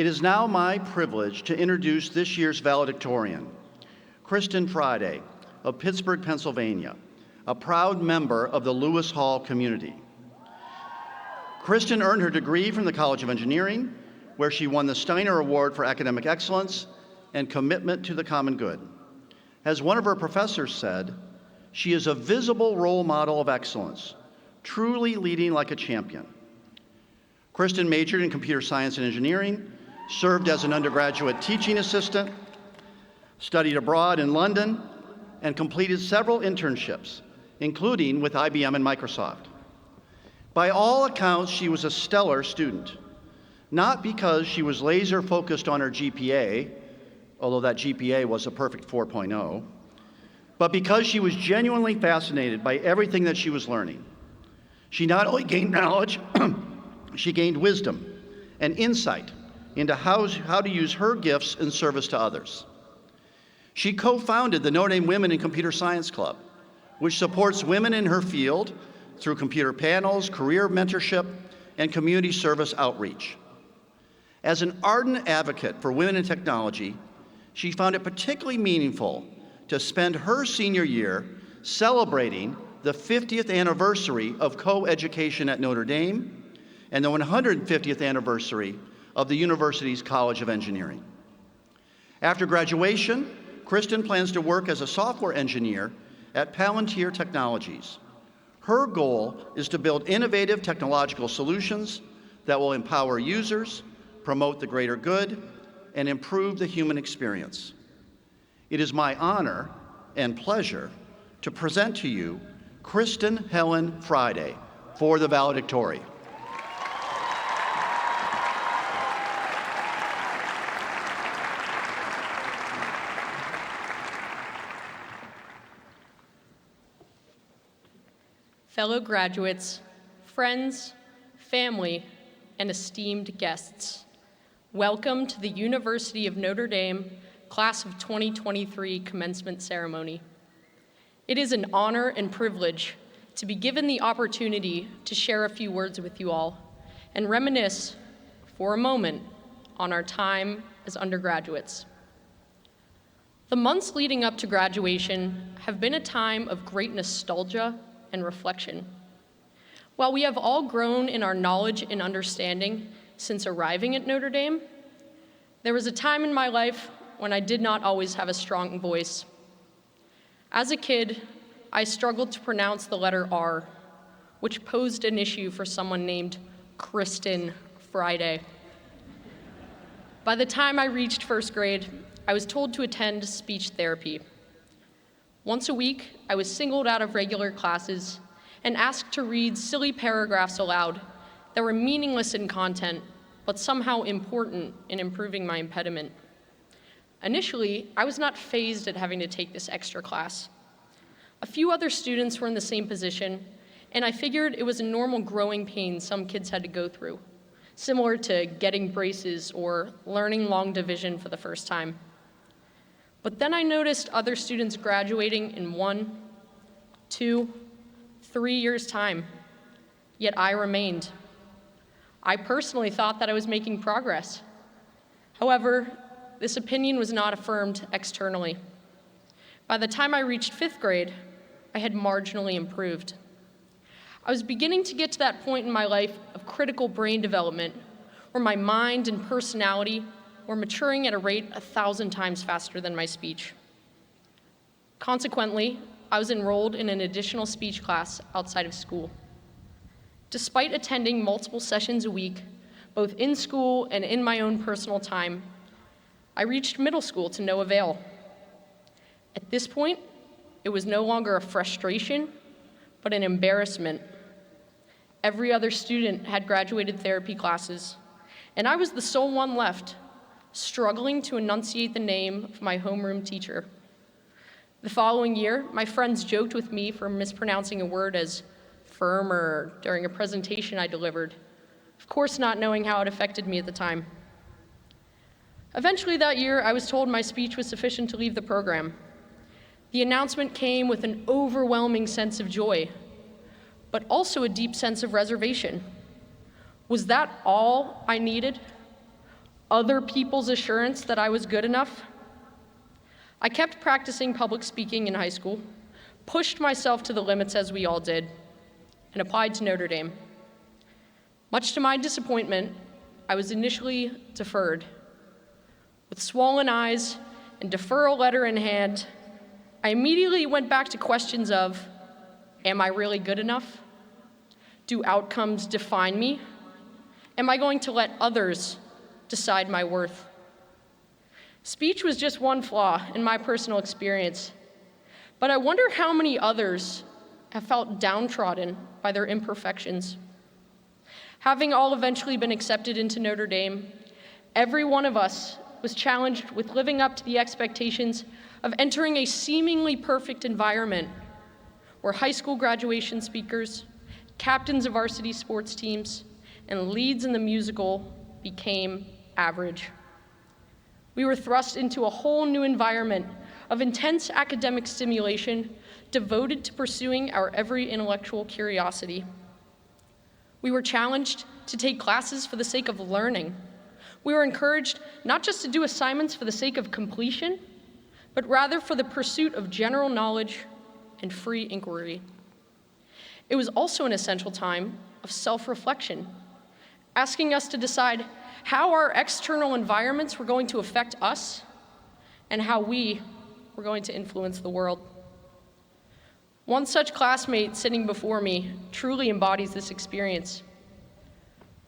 It is now my privilege to introduce this year's valedictorian, Kristen H. of Pittsburgh, Pennsylvania, a proud member of the Lewis Hall community. Kristen earned her degree from the College of Engineering, where she won the Steiner Award for Academic Excellence and Commitment to the Common Good. As one of her professors said, she is a visible role model of excellence, truly leading like a champion. Kristen majored in computer science and engineering, served as an undergraduate teaching assistant, studied abroad in London, and completed several internships, including with IBM and Microsoft. By all accounts, she was a stellar student, not because she was laser focused on her GPA, although that GPA was a perfect 4.0, but because she was genuinely fascinated by everything that she was learning. She not only gained knowledge, she gained wisdom and insight into how to use her gifts in service to others. She co-founded the Notre Dame Women in Computer Science Club, which supports women in her field through computer panels, career mentorship, and community service outreach. As an ardent advocate for women in technology, she found it particularly meaningful to spend her senior year celebrating the 50th anniversary of co-education at Notre Dame and the 150th anniversary of the university's College of Engineering. After graduation, Kristen plans to work as a software engineer at Palantir Technologies. Her goal is to build innovative technological solutions that will empower users, promote the greater good, and improve the human experience. It is my honor and pleasure to present to you Kristen Helen Friday for the valedictory. Fellow graduates, friends, family, and esteemed guests, welcome to the University of Notre Dame Class of 2023 Commencement Ceremony. It is an honor and privilege to be given the opportunity to share a few words with you all and reminisce for a moment on our time as undergraduates. The months leading up to graduation have been a time of great nostalgia and reflection. While we have all grown in our knowledge and understanding since arriving at Notre Dame, there was a time in my life when I did not always have a strong voice. As a kid, I struggled to pronounce the letter R, which posed an issue for someone named Kristen Friday. By the time I reached first grade, I was told to attend speech therapy. Once a week, I was singled out of regular classes and asked to read silly paragraphs aloud that were meaningless in content, but somehow important in improving my impediment. Initially, I was not fazed at having to take this extra class. A few other students were in the same position, and I figured it was a normal growing pain some kids had to go through, similar to getting braces or learning long division for the first time. But then I noticed other students graduating in 1, 2, 3 years' time, yet I remained. I personally thought that I was making progress. However, this opinion was not affirmed externally. By the time I reached 5th grade, I had marginally improved. I was beginning to get to that point in my life of critical brain development, where my mind and personality were maturing at a rate 1,000 times faster than my speech. Consequently, I was enrolled in an additional speech class outside of school. Despite attending multiple sessions a week, both in school and in my own personal time, I reached middle school to no avail. At this point, it was no longer a frustration, but an embarrassment. Every other student had graduated therapy classes, and I was the sole one left, struggling to enunciate the name of my homeroom teacher. The following year, my friends joked with me for mispronouncing a word as firmer during a presentation I delivered, of course not knowing how it affected me at the time. Eventually that year, I was told my speech was sufficient to leave the program. The announcement came with an overwhelming sense of joy, but also a deep sense of reservation. Was that all I needed? other people's assurance that I was good enough. I kept practicing public speaking in high school, pushed myself to the limits as we all did, and applied to Notre Dame. Much to my disappointment, I was initially deferred. With swollen eyes and deferral letter in hand, I immediately went back to questions of, am I really good enough? Do outcomes define me? Am I going to let others decide my worth? Speech was just one flaw in my personal experience, but I wonder how many others have felt downtrodden by their imperfections. Having all eventually been accepted into Notre Dame, every one of us was challenged with living up to the expectations of entering a seemingly perfect environment where high school graduation speakers, captains of varsity sports teams, and leads in the musical became average. We were thrust into a whole new environment of intense academic stimulation devoted to pursuing our every intellectual curiosity. We were challenged to take classes for the sake of learning. We were encouraged not just to do assignments for the sake of completion, but rather for the pursuit of general knowledge and free inquiry. It was also an essential time of self-reflection, asking us to decide how our external environments were going to affect us and how we were going to influence the world. One such classmate sitting before me truly embodies this experience.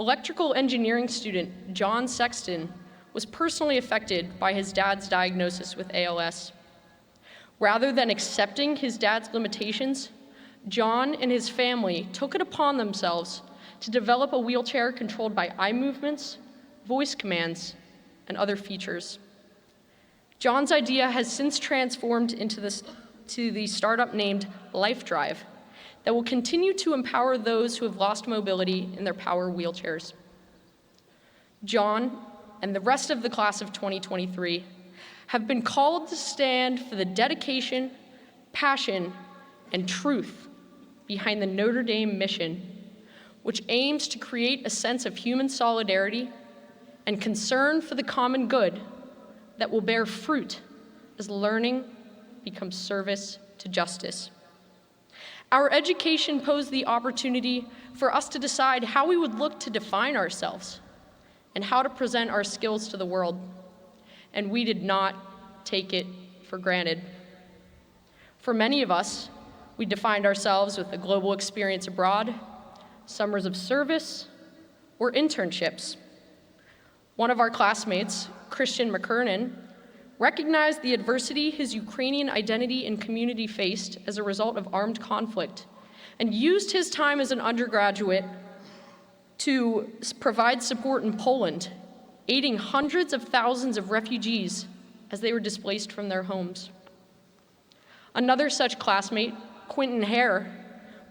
Electrical engineering student John Sexton was personally affected by his dad's diagnosis with ALS. Rather than accepting his dad's limitations, John and his family took it upon themselves to develop a wheelchair controlled by eye movements, voice commands, and other features. John's idea has since transformed into the startup named LifeDrive that will continue to empower those who have lost mobility in their power wheelchairs. John and the rest of the class of 2023 have been called to stand for the dedication, passion, and truth behind the Notre Dame mission, which aims to create a sense of human solidarity and concern for the common good that will bear fruit as learning becomes service to justice. Our education posed the opportunity for us to decide how we would look to define ourselves and how to present our skills to the world, and we did not take it for granted. For many of us, we defined ourselves with a global experience abroad, summers of service, or internships. One of our classmates, Christian McKernan, recognized the adversity his Ukrainian identity and community faced as a result of armed conflict, and used his time as an undergraduate to provide support in Poland, aiding hundreds of thousands of refugees as they were displaced from their homes. Another such classmate, Quentin Hare,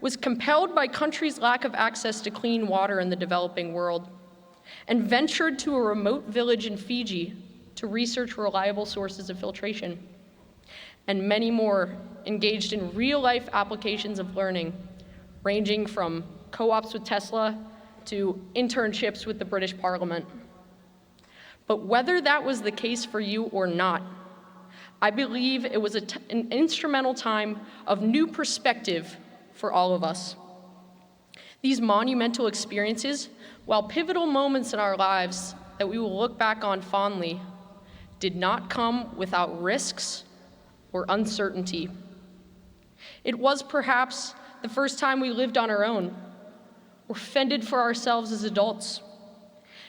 was compelled by countries' lack of access to clean water in the developing world, and ventured to a remote village in Fiji to research reliable sources of filtration. And many more engaged in real-life applications of learning, ranging from co-ops with Tesla to internships with the British Parliament. But whether that was the case for you or not, I believe it was an instrumental time of new perspective for all of us. These monumental experiences, while pivotal moments in our lives that we will look back on fondly, did not come without risks or uncertainty. It was perhaps the first time we lived on our own, or fended for ourselves as adults.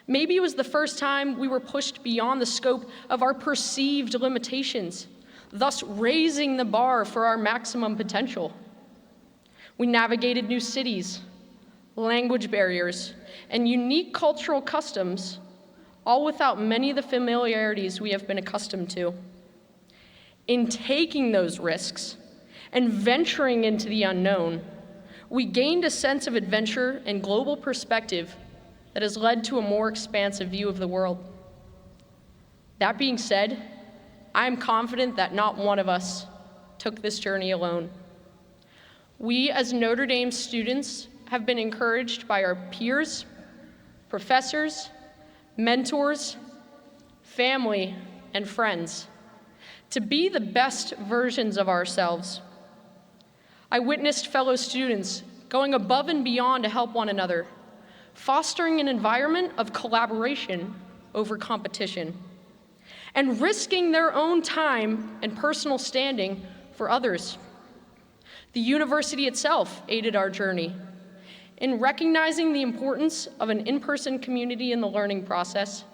Maybe it was the first time we were pushed beyond the scope of our perceived limitations, thus raising the bar for our maximum potential. We navigated new cities, language barriers, and unique cultural customs, all without many of the familiarities we have been accustomed to. In taking those risks and venturing into the unknown, we gained a sense of adventure and global perspective that has led to a more expansive view of the world. That being said, I am confident that not one of us took this journey alone. We, as Notre Dame students, have been encouraged by our peers, professors, mentors, family, and friends, to be the best versions of ourselves. I witnessed fellow students going above and beyond to help one another, fostering an environment of collaboration over competition, and risking their own time and personal standing for others. The university itself aided our journey in recognizing the importance of an in-person community in the learning process,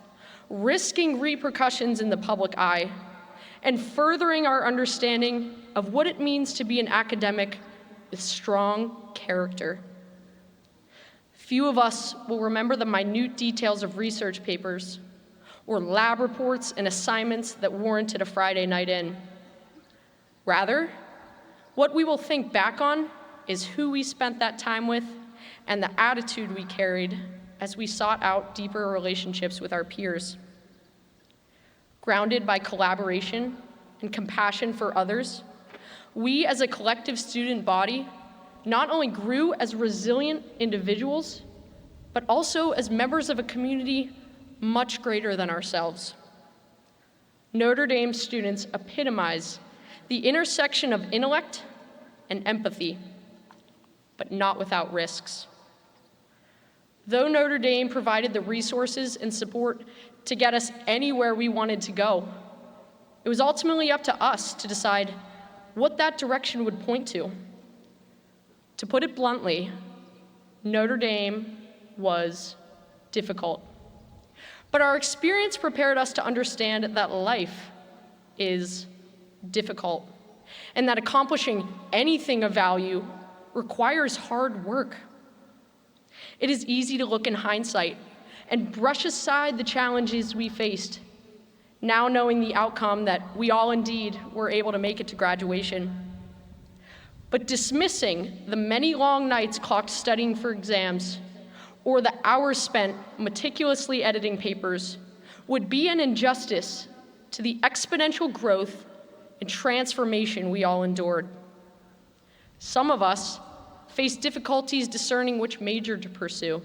risking repercussions in the public eye, and furthering our understanding of what it means to be an academic with strong character. Few of us will remember the minute details of research papers or lab reports and assignments that warranted a Friday night in. Rather, what we will think back on is who we spent that time with and the attitude we carried as we sought out deeper relationships with our peers. Grounded by collaboration and compassion for others, we as a collective student body not only grew as resilient individuals, but also as members of a community much greater than ourselves. Notre Dame students epitomize the intersection of intellect and empathy, but not without risks. Though Notre Dame provided the resources and support to get us anywhere we wanted to go, it was ultimately up to us to decide what that direction would point to. To put it bluntly, Notre Dame was difficult. But our experience prepared us to understand that life is difficult, and that accomplishing anything of value requires hard work. It is easy to look in hindsight and brush aside the challenges we faced, now knowing the outcome that we all indeed were able to make it to graduation. But dismissing the many long nights clocked studying for exams or the hours spent meticulously editing papers would be an injustice to the exponential growth and transformation we all endured. Some of us faced difficulties discerning which major to pursue.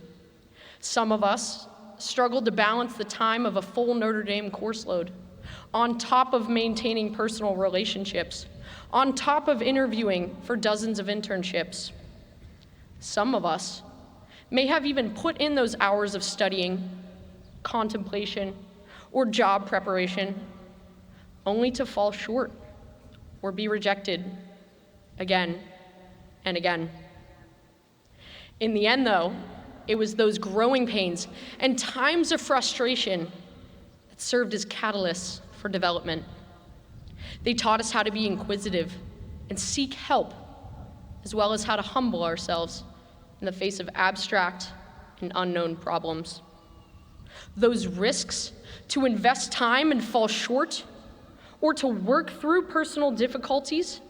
Some of us struggled to balance the time of a full Notre Dame course load, on top of maintaining personal relationships, on top of interviewing for dozens of internships. Some of us may have even put in those hours of studying, contemplation, or job preparation, only to fall short or be rejected again and again. In the end, though, it was those growing pains and times of frustration that served as catalysts for development. They taught us how to be inquisitive and seek help, as well as how to humble ourselves in the face of abstract and unknown problems. Those risks to invest time and fall short, or to work through personal difficulties,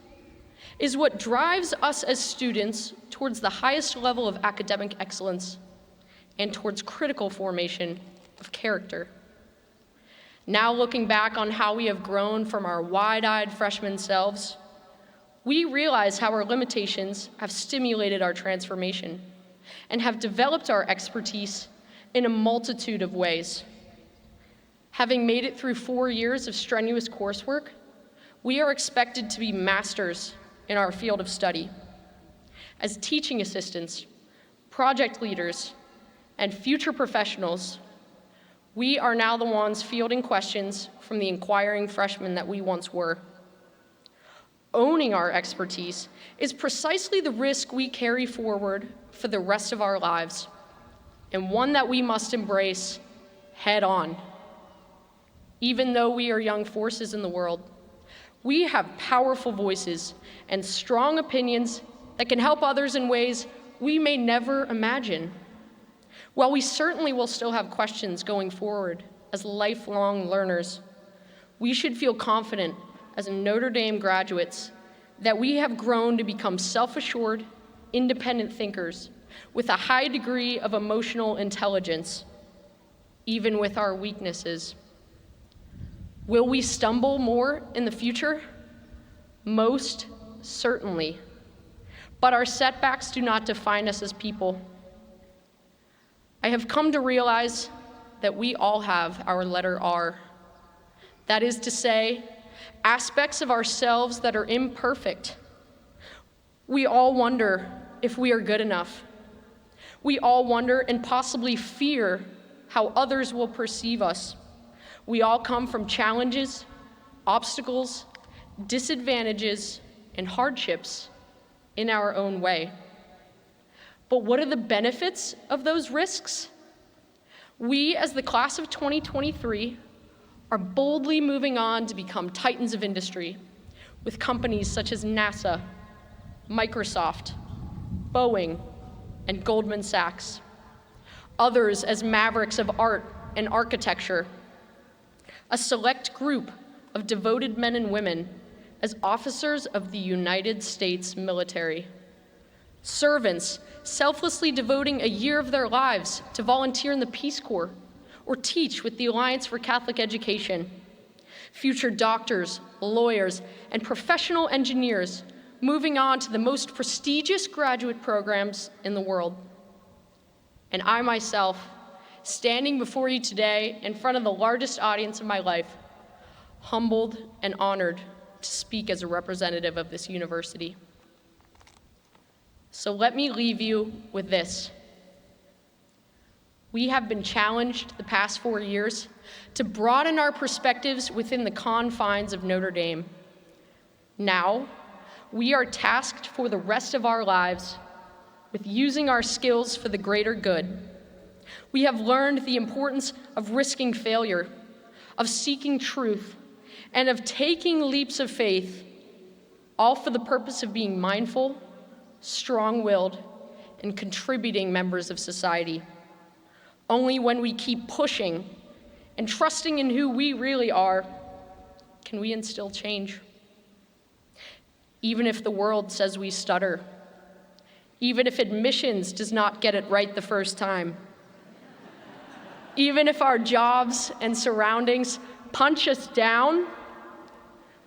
is what drives us as students towards the highest level of academic excellence and towards critical formation of character. Now looking back on how we have grown from our wide-eyed freshman selves, we realize how our limitations have stimulated our transformation and have developed our expertise in a multitude of ways. Having made it through 4 years of strenuous coursework, we are expected to be masters in our field of study. As teaching assistants, project leaders, and future professionals, we are now the ones fielding questions from the inquiring freshmen that we once were. Owning our expertise is precisely the risk we carry forward for the rest of our lives, and one that we must embrace head on. Even though we are young forces in the world, we have powerful voices and strong opinions that can help others in ways we may never imagine. While we certainly will still have questions going forward as lifelong learners, we should feel confident as Notre Dame graduates that we have grown to become self-assured, independent thinkers with a high degree of emotional intelligence, even with our weaknesses. Will we stumble more in the future? Most certainly. But our setbacks do not define us as people. I have come to realize that we all have our letter R That is to say, aspects of ourselves that are imperfect. We all wonder if we are good enough. We all wonder and possibly fear how others will perceive us. We all come from challenges, obstacles, disadvantages, and hardships in our own way. But what are the benefits of those risks? We, as the class of 2023, are boldly moving on to become titans of industry with companies such as NASA, Microsoft, Boeing, and Goldman Sachs. Others as mavericks of art and architecture. A select group of devoted men and women as officers of the United States military. Servants selflessly devoting a year of their lives to volunteer in the Peace Corps or teach with the Alliance for Catholic Education. Future doctors, lawyers, and professional engineers moving on to the most prestigious graduate programs in the world. And I myself, standing before you today in front of the largest audience of my life, humbled and honored to speak as a representative of this university. So let me leave you with this. We have been challenged the past 4 years to broaden our perspectives within the confines of Notre Dame. Now, we are tasked for the rest of our lives with using our skills for the greater good. We have learned the importance of risking failure, of seeking truth, and of taking leaps of faith, all for the purpose of being mindful, strong-willed, and contributing members of society. Only when we keep pushing and trusting in who we really are can we instill change. Even if the world says we stutter, even if admissions does not get it right the first time, even if our jobs and surroundings punch us down,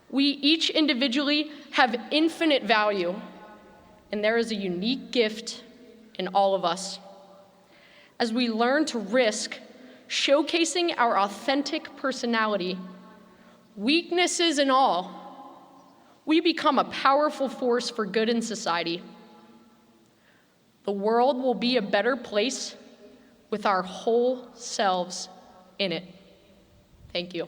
we each individually have infinite value, and there is a unique gift in all of us. As we learn to risk showcasing our authentic personality, weaknesses and all, we become a powerful force for good in society. The world will be a better place with our whole selves in it. Thank you.